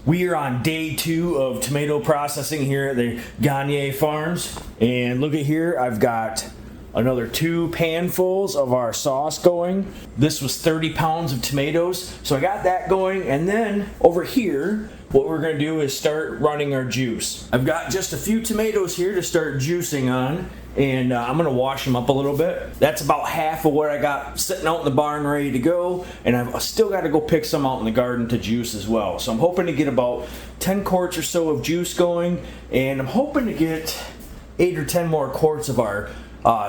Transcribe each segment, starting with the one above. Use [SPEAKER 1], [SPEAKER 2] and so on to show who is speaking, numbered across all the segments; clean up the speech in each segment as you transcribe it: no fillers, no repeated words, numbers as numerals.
[SPEAKER 1] We are on day 2 of tomato processing here at the Gagne farms. And look at here, I've got another 2 panfuls of our sauce going. This was 30 pounds of tomatoes, so I got that going. And then over here, what we're gonna do is start running our juice. I've got just a few tomatoes here to start juicing on, and I'm gonna wash them up a little bit. That's about half of what I got sitting out in the barn ready to go, and I've still got to go pick some out in the garden to juice as well. So I'm hoping to get about 10 quarts or so of juice going, and I'm hoping to get 8 or 10 more quarts of our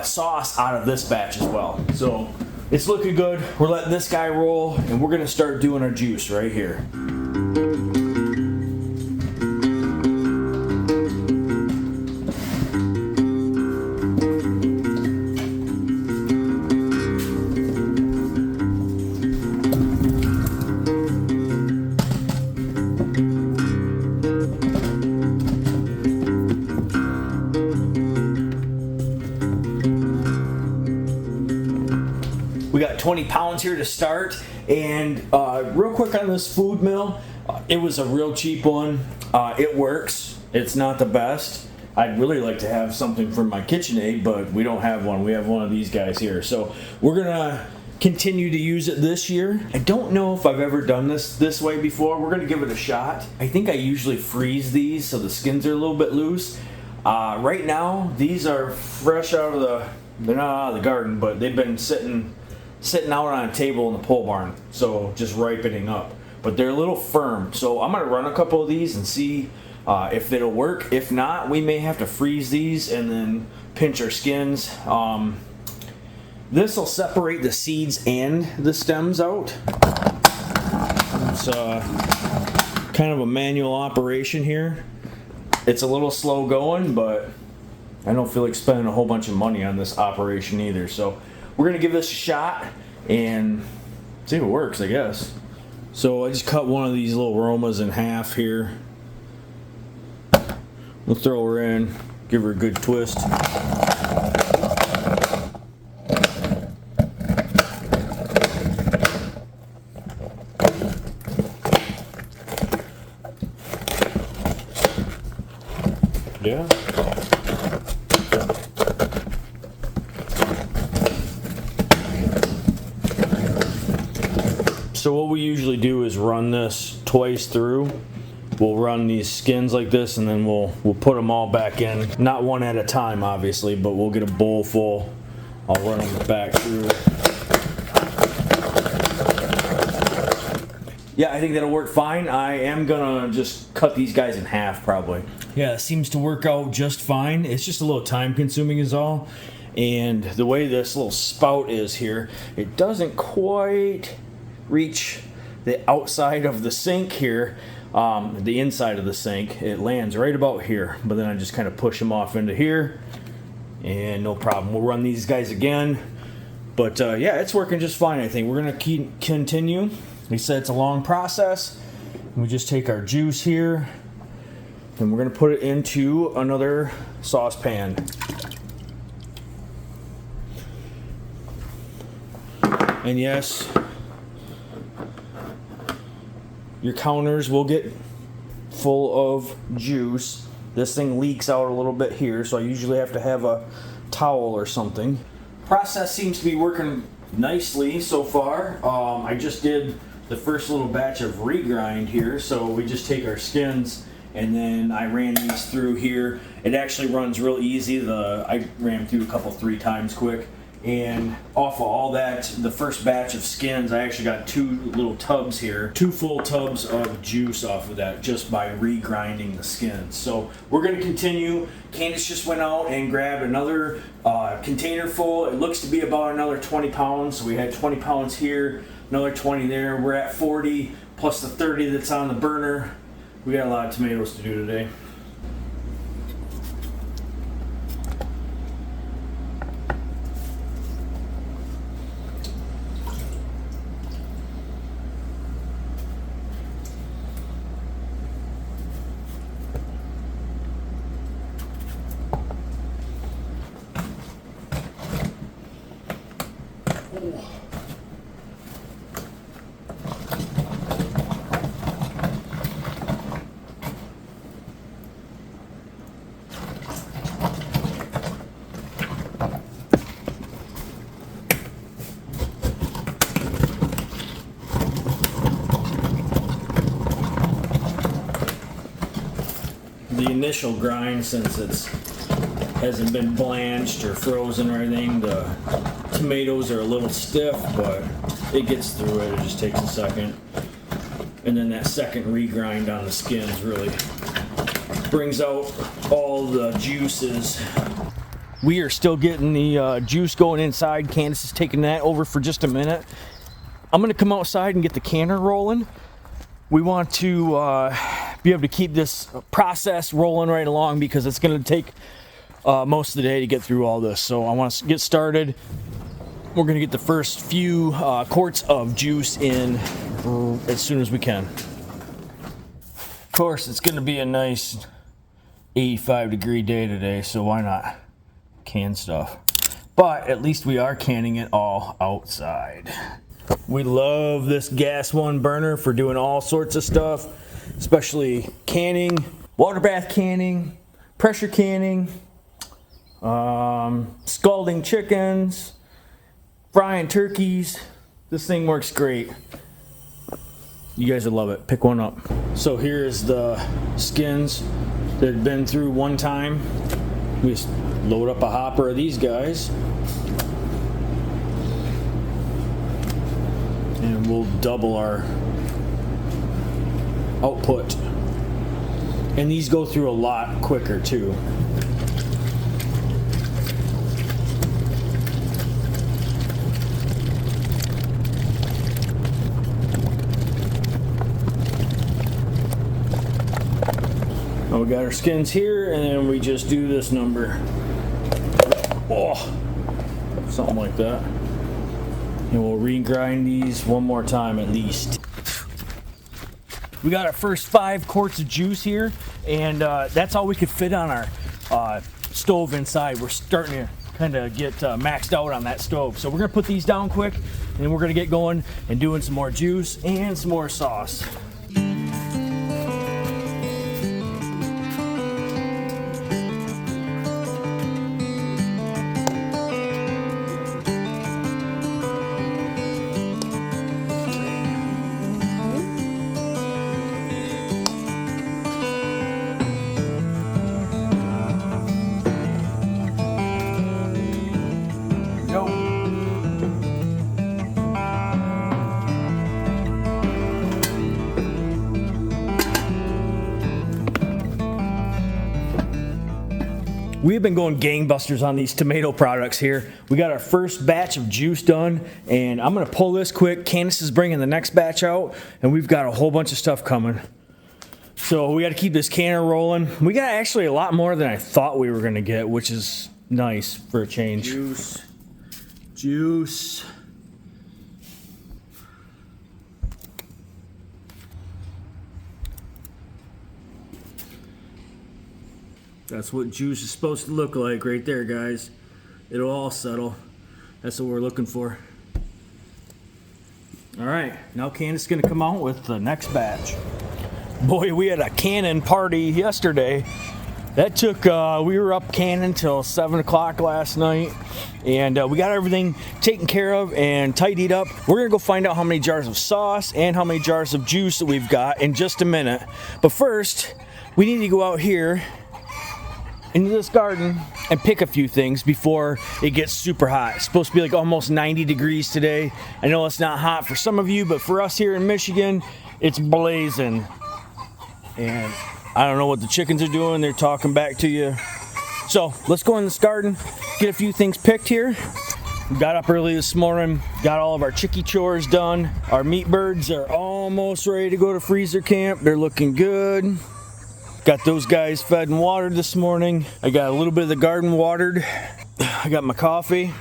[SPEAKER 1] sauce out of this batch as well. So it's looking good. We're letting this guy roll, and we're gonna start doing our juice right here. We got 20 pounds here to start, and real quick on this food mill, it was a real cheap one. It works. It's not the best. I'd really like to have something for my KitchenAid, but we don't have one. We have one of these guys here. So we're gonna continue to use it this year. I don't know if I've ever done this way before. We're gonna give it a shot. I think I usually freeze these so the skins are a little bit loose. Right now, these are fresh out of they're not out of the garden, but they've been sitting out on a table in the pole barn, so just ripening up. But they're a little firm, so I'm gonna run a couple of these and see if it'll work. If not, we may have to freeze these and then pinch our skins. This will separate the seeds and the stems out. It's kind of a manual operation here. It's a little slow going, but I don't feel like spending a whole bunch of money on this operation either. So we're gonna give this a shot and see if it works, I guess. So I just cut one of these little aromas in half here. We'll throw her in, give her a good twist. Yeah. So what we usually do is run this twice through. We'll run these skins like this, and then we'll put them all back in. Not one at a time, obviously, but we'll get a bowl full. I'll run them back through. Yeah, I think that'll work fine. I am gonna just cut these guys in half probably. Yeah, it seems to work out just fine. It's just a little time consuming is all. And the way this little spout is here, it doesn't quite reach the outside of the sink here, the inside of the sink. It lands right about here, but then I just kind of push them off into here, and no problem. We'll run these guys again, but yeah, it's working just fine. I think we're gonna continue. He said it's a long process. We just take our juice here, and we're gonna put it into another saucepan. And yes, your counters will get full of juice. This thing leaks out a little bit here, so I usually have to have a towel or something. Process seems to be working nicely so far. I just did the first little batch of regrind here, so we just take our skins and then I ran these through here. It actually runs real easy. I ran through a couple 3 times quick. And off of all that, the first batch of skins, I actually got 2 little tubs here, 2 full tubs of juice off of that just by regrinding the skins. So we're gonna continue. Candace just went out and grabbed another container full. It looks to be about another 20 pounds. So we had 20 pounds here, another 20 there. We're at 40 plus the 30 that's on the burner. We got a lot of tomatoes to do today. the initial grind, since it's hasn't been blanched or frozen or anything, the tomatoes are a little stiff, but it gets through it. It just takes a second. And then that second regrind on the skins really brings out all the juices. We are still getting the juice going inside. Candace is taking that over for just a minute. I'm gonna come outside and get the canner rolling. We want to be able to keep this process rolling right along because it's gonna take most of the day to get through all this. So I want to get started. We're gonna get the first few quarts of juice in as soon as we can. Of course, it's gonna be a nice 85-degree day today, so why not can stuff? But at least we are canning it all outside. We love this gas one burner for doing all sorts of stuff, especially canning, water bath canning, pressure canning, scalding chickens, frying turkeys. This thing works great. You guys will love it. Pick one up. So here's the skins that had been through one time. We just load up a hopper of these guys and we'll double our output. And these go through a lot quicker too. We got our skins here, and then we just do this number. Oh, something like that. And we'll regrind these one more time at least. We got our first 5 quarts of juice here, and that's all we could fit on our stove inside. We're starting to kind of get maxed out on that stove. So we're gonna put these down quick, and we're gonna get going and doing some more juice and some more sauce. We've been going gangbusters on these tomato products here. We got our first batch of juice done, and I'm gonna pull this quick. Candace is bringing the next batch out, and we've got a whole bunch of stuff coming. So we gotta keep this canner rolling. We got actually a lot more than I thought we were gonna get, which is nice for a change. Juice. That's what juice is supposed to look like right there, guys. It'll all settle. That's what we're looking for. All right, now Candace is gonna come out with the next batch. Boy, we had a canning party yesterday. That took, we were up canning till 7 o'clock last night, and we got everything taken care of and tidied up. We're gonna go find out how many jars of sauce and how many jars of juice that we've got in just a minute. But first, we need to go out here into this garden and pick a few things before it gets super hot. It's supposed to be like almost 90 degrees today. I know it's not hot for some of you, but for us here in Michigan, it's blazing. And I don't know what the chickens are doing. They're talking back to you. So let's go in this garden, get a few things picked here. We got up early this morning, got all of our chickie chores done. Our meat birds are almost ready to go to freezer camp. They're looking good. Got those guys fed and watered this morning. I got a little bit of the garden watered. I got my coffee.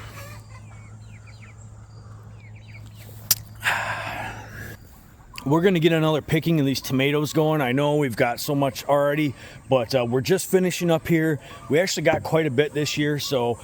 [SPEAKER 1] We're gonna get another picking of these tomatoes going. I know we've got so much already, but we're just finishing up here. We actually got quite a bit this year, so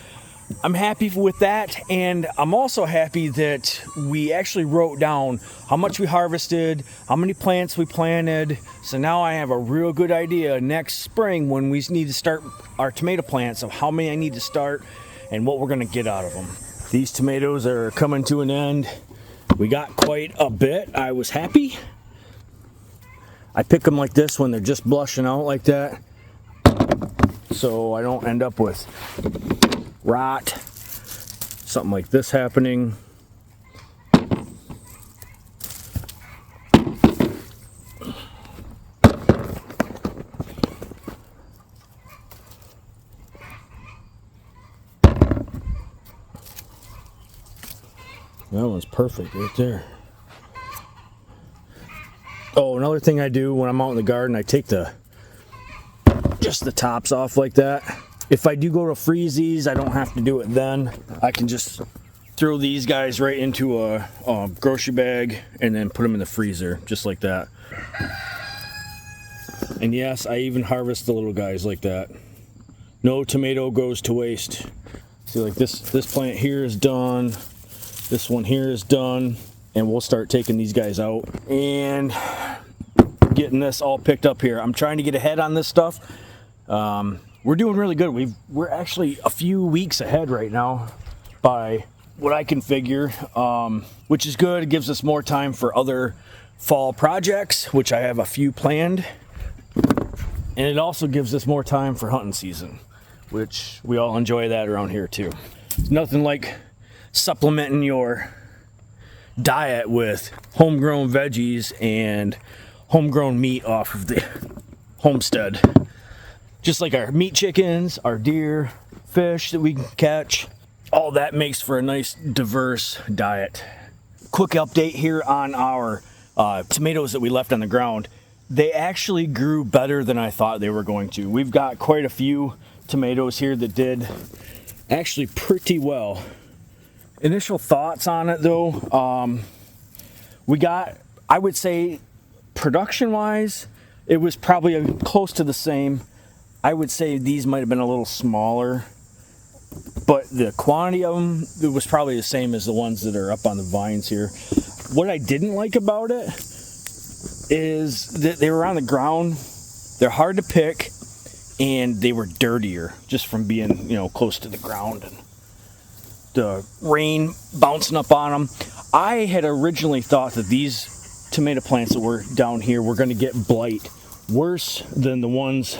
[SPEAKER 1] I'm happy with that, and I'm also happy that we actually wrote down how much we harvested, how many plants we planted, so now I have a real good idea next spring when we need to start our tomato plants of how many I need to start and what we're going to get out of them. These tomatoes are coming to an end. We got quite a bit. I was happy. I pick them like this when they're just blushing out like that. so I don't end up with rot, something like this happening. That one's perfect right there. Oh, another thing I do when I'm out in the garden, I take just the tops off like that. If I do go to freeze these, I don't have to do it then. I can just throw these guys right into a grocery bag and then put them in the freezer, just like that. And yes, I even harvest the little guys like that. No tomato goes to waste. See, like this plant here is done. This one here is done, and we'll start taking these guys out and getting this all picked up here. I'm trying to get ahead on this stuff. We're doing really good. We're actually a few weeks ahead right now by what I can figure, which is good. It gives us more time for other fall projects, which I have a few planned. And it also gives us more time for hunting season, which we all enjoy that around here too. It's nothing like supplementing your diet with homegrown veggies and homegrown meat off of the homestead. Just like our meat chickens, our deer, fish that we can catch, all that makes for a nice diverse diet. Quick update here on our tomatoes that we left on the ground. They actually grew better than I thought they were going to. We've got quite a few tomatoes here that did actually pretty well. Initial thoughts on it though, we got, I would say production wise, it was probably close to the same. I would say these might have been a little smaller, but the quantity of them, it was probably the same as the ones that are up on the vines here. What I didn't like about it is that they were on the ground. They're hard to pick, and they were dirtier just from being, close to the ground and the rain bouncing up on them. I had originally thought that these tomato plants that were down here were going to get blight worse than the ones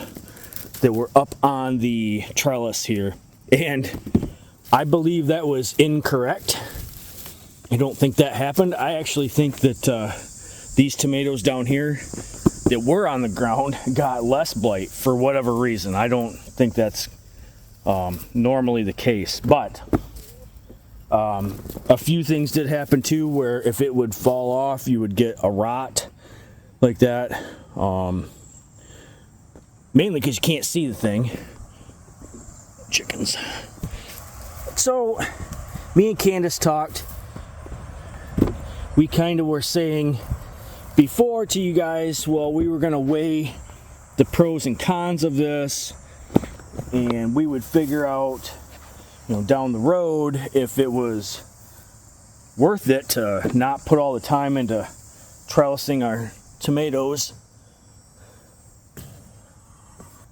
[SPEAKER 1] that were up on the trellis here, and I believe that was incorrect. I don't think that happened. I actually think that these tomatoes down here that were on the ground got less blight for whatever reason. I don't think that's normally the case, but a few things did happen too, where if it would fall off, you would get a rot like that. Mainly because you can't see the thing. Chickens. So, me and Candace talked. We kind of were saying before to you guys, well, we were going to weigh the pros and cons of this, and we would figure out, down the road if it was worth it to not put all the time into trellising our tomatoes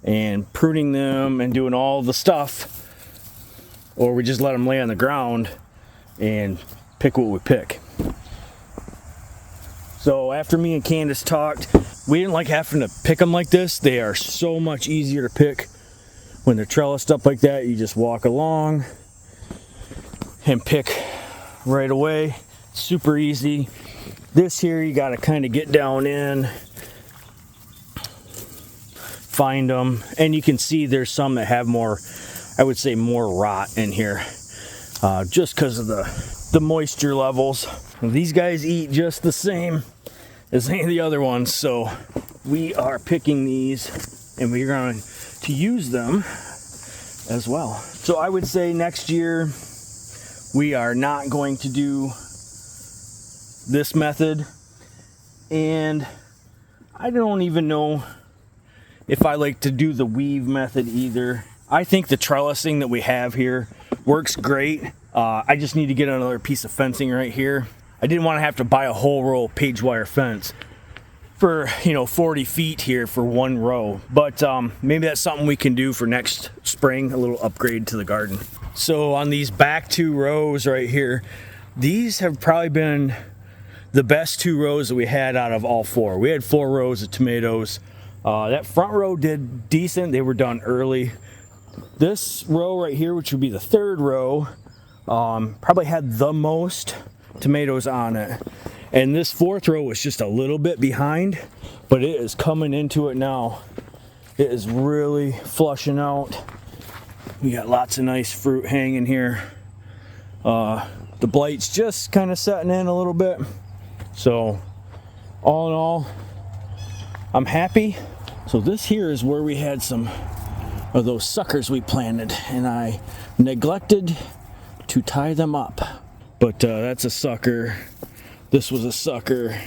[SPEAKER 1] and pruning them and doing all the stuff, or we just let them lay on the ground and pick what we pick. So after me and Candace talked, we didn't like having to pick them like this. They are so much easier to pick when they're trellised up like that. You just walk along and pick right away. Super easy. This here, you got to kind of get down in, find them, and you can see there's some that have more, I would say more rot in here, just because of the moisture levels. These guys eat just the same as any of the other ones, so we are picking these and we're going to use them as well. So I would say next year we are not going to do this method, and I don't even know if I like to do the weave method either. I think the trellising that we have here works great. I just need to get another piece of fencing right here. I didn't want to have to buy a whole row of page wire fence for 40 feet here for one row, but maybe that's something we can do for next spring, a little upgrade to the garden. So on these back two rows right here, these have probably been the best two rows that we had out of all four. We had 4 rows of tomatoes. That front row did decent. They were done early. This row right here, which would be the third row, probably had the most tomatoes on it. And this fourth row was just a little bit behind, but it is coming into it now. It is really flushing out. We got lots of nice fruit hanging here. The blight's just kind of setting in a little bit. So all in all, I'm happy. So this here is where we had some of those suckers we planted, and I neglected to tie them up. But that's a sucker. This was a sucker,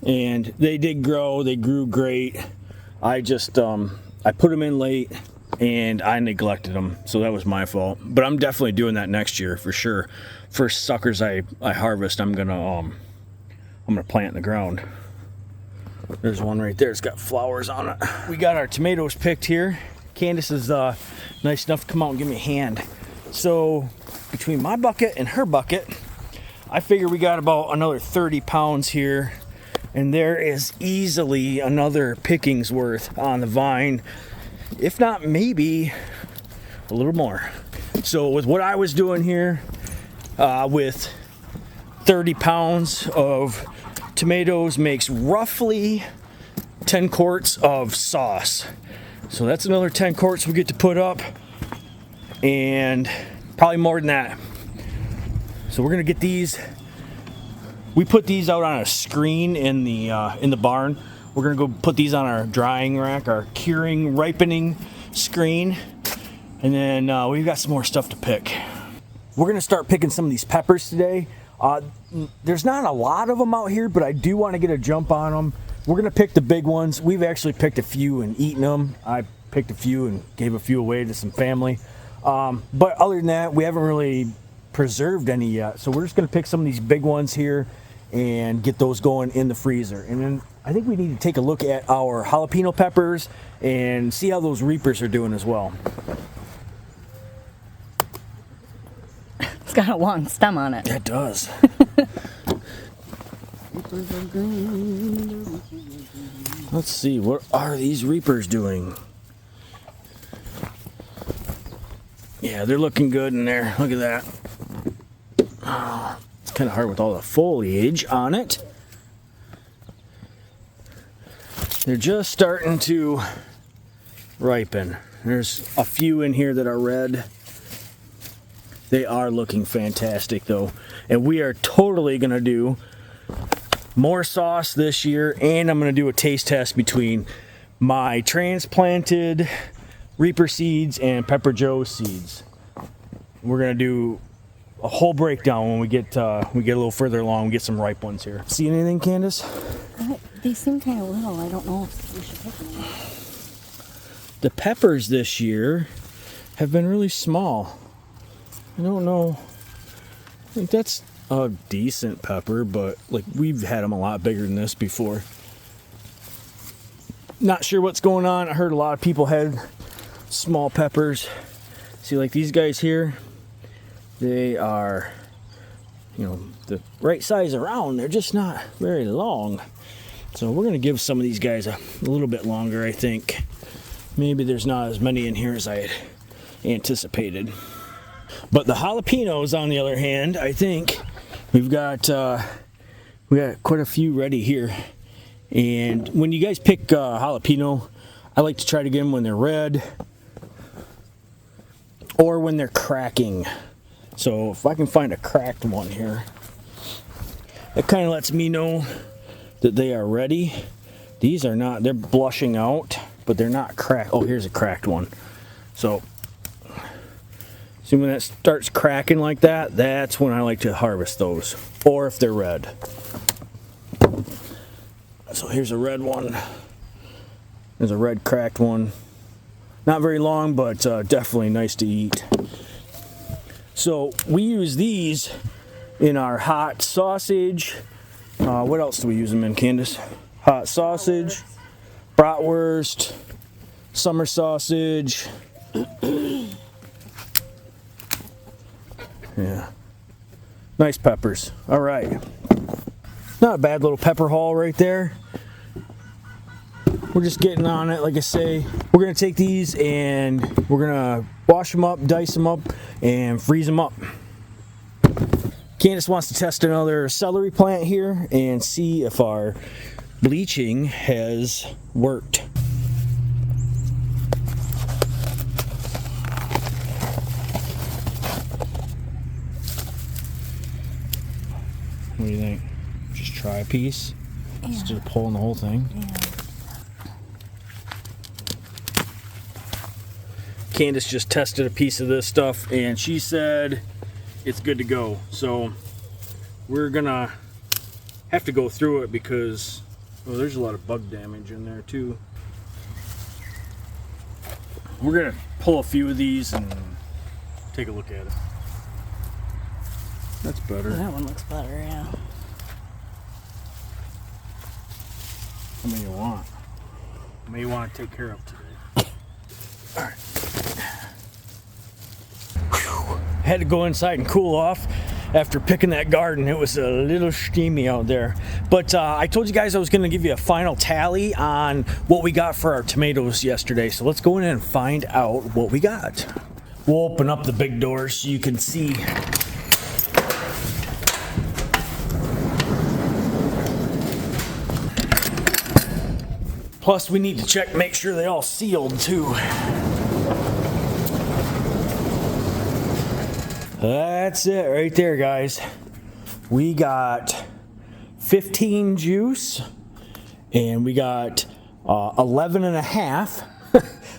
[SPEAKER 1] and they did grow. They grew great. I just I put them in late and I neglected them, so that was my fault. But I'm definitely doing that next year for sure. First suckers I harvest, I'm gonna plant in the ground. There's one right there. It's got flowers on it. We got our tomatoes picked here. Candace is nice enough to come out and give me a hand. So between my bucket and her bucket, I figure we got about another 30 pounds here, and there is easily another pickings worth on the vine, if not maybe a little more. So with what I was doing here, with 30 pounds of tomatoes makes roughly 10 quarts of sauce. So that's another 10 quarts we get to put up, and probably more than that. So we're gonna get these. We put these out on a screen in the barn. We're gonna go put these on our drying rack, our curing, ripening screen, and then we've got some more stuff to pick. We're gonna start picking some of these peppers today. There's not a lot of them out here, but I do want to get a jump on them. We're gonna pick the big ones. We've actually picked a few and eaten them. I picked a few and gave a few away to some family. But other than that, we haven't really preserved any yet. So we're just gonna pick some of these big ones here and get those going in the freezer. And then I think we need to take a look at our jalapeno peppers and see how those reapers are doing as well.
[SPEAKER 2] It's got a long stem on it.
[SPEAKER 1] It does. Let's see, what are these reapers doing? Yeah, they're looking good in there. Look at that. Oh, it's kind of hard with all the foliage on it. They're just starting to ripen. There's a few in here that are red. They are looking fantastic though. And we are totally gonna do more sauce this year, and I'm gonna do a taste test between my transplanted Reaper seeds and Pepper Joe seeds. We're gonna do a whole breakdown when we get a little further along. We get some ripe ones here. See anything, Candace?
[SPEAKER 2] They seem kind of little. I don't know if we should pick them.
[SPEAKER 1] The peppers this year have been really small. I don't know. I think that's a decent pepper, but like we've had them a lot bigger than this before. Not sure what's going on. I heard a lot of people had small peppers. See, like these guys here, they are, you know, the right size around. They're just not very long. So we're gonna give some of these guys a little bit longer, I think. Maybe there's not as many in here as I had anticipated. But the jalapenos, on the other hand, I think we got quite a few ready here. And when you guys pick jalapeno, I like to try to get them when they're red or when they're cracking. So if I can find a cracked one here, it kind of lets me know that they are ready. These are not, they're blushing out, but they're not cracked. Oh, here's a cracked one. So see, when that starts cracking like that, that's when I like to harvest those, or if they're red. So here's a red one. There's a red cracked one. Not very long, but definitely nice to eat. So we use these in our hot sausage. What else do we use them in, Candace? Hot sausage, bratwurst, summer sausage. Yeah. Nice peppers. All right. Not a bad little pepper haul right there. we're just getting on it. Like I say, we're gonna take these and we're gonna wash them up, dice them up, and freeze them up. Candace wants to test another celery plant here and see if our bleaching has worked. What do you think? Just try a piece instead of pulling the whole thing.
[SPEAKER 2] Yeah.
[SPEAKER 1] Candace just tested a piece of this stuff and she said it's good to go. So we're gonna have to go through it because there's a lot of bug damage in there too. We're gonna pull a few of these and take a look at it. That's better.
[SPEAKER 2] That one looks better, yeah.
[SPEAKER 1] How many you want? How many you want to take care of today? All right. Had to go inside and cool off after picking that garden. It was a little steamy out there. But I told you guys I was going to give you a final tally on what we got for our tomatoes yesterday. So let's go in and find out what we got. We'll open up the big doors so you can see. Plus we need to check, make sure they all sealed too. That's it right there, guys. We got 15 juice and we got 11 and a half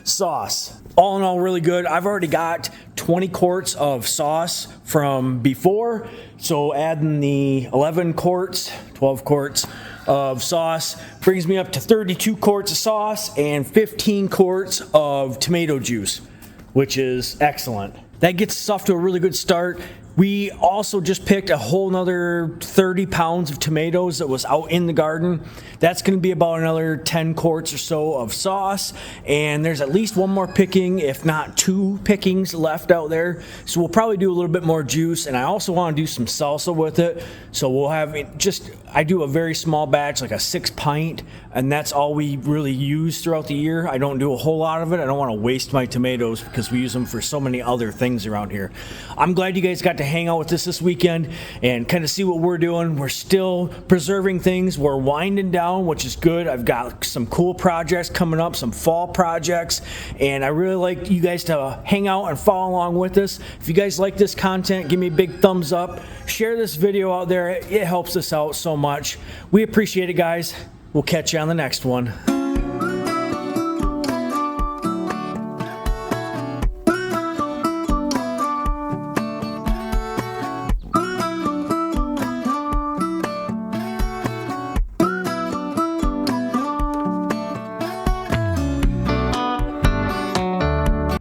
[SPEAKER 1] sauce. All in all, really good. I've already got 20 quarts of sauce from before, so adding the 11 quarts, 12 quarts of sauce brings me up to 32 quarts of sauce and 15 quarts of tomato juice, which is excellent. That gets us off to a really good start. We also just picked a whole nother 30 pounds of tomatoes that was out in the garden. That's going to be about another 10 quarts or so of sauce. And there's at least one more picking, if not 2 pickings left out there. So we'll probably do a little bit more juice. And I also want to do some salsa with it. So we'll have I do a very small batch, like a 6 pint. And that's all we really use throughout the year. I don't do a whole lot of it. I don't want to waste my tomatoes because we use them for so many other things around here. I'm glad you guys got to hang out with us this weekend and kind of see what we're doing. We're still preserving things. We're winding down, which is good. I've got some cool projects coming up, some fall projects, and I really like you guys to hang out and follow along with us. If you guys like this content, give me a big thumbs up. Share this video out there. It helps us out so much. We appreciate it, guys. We'll catch you on the next one.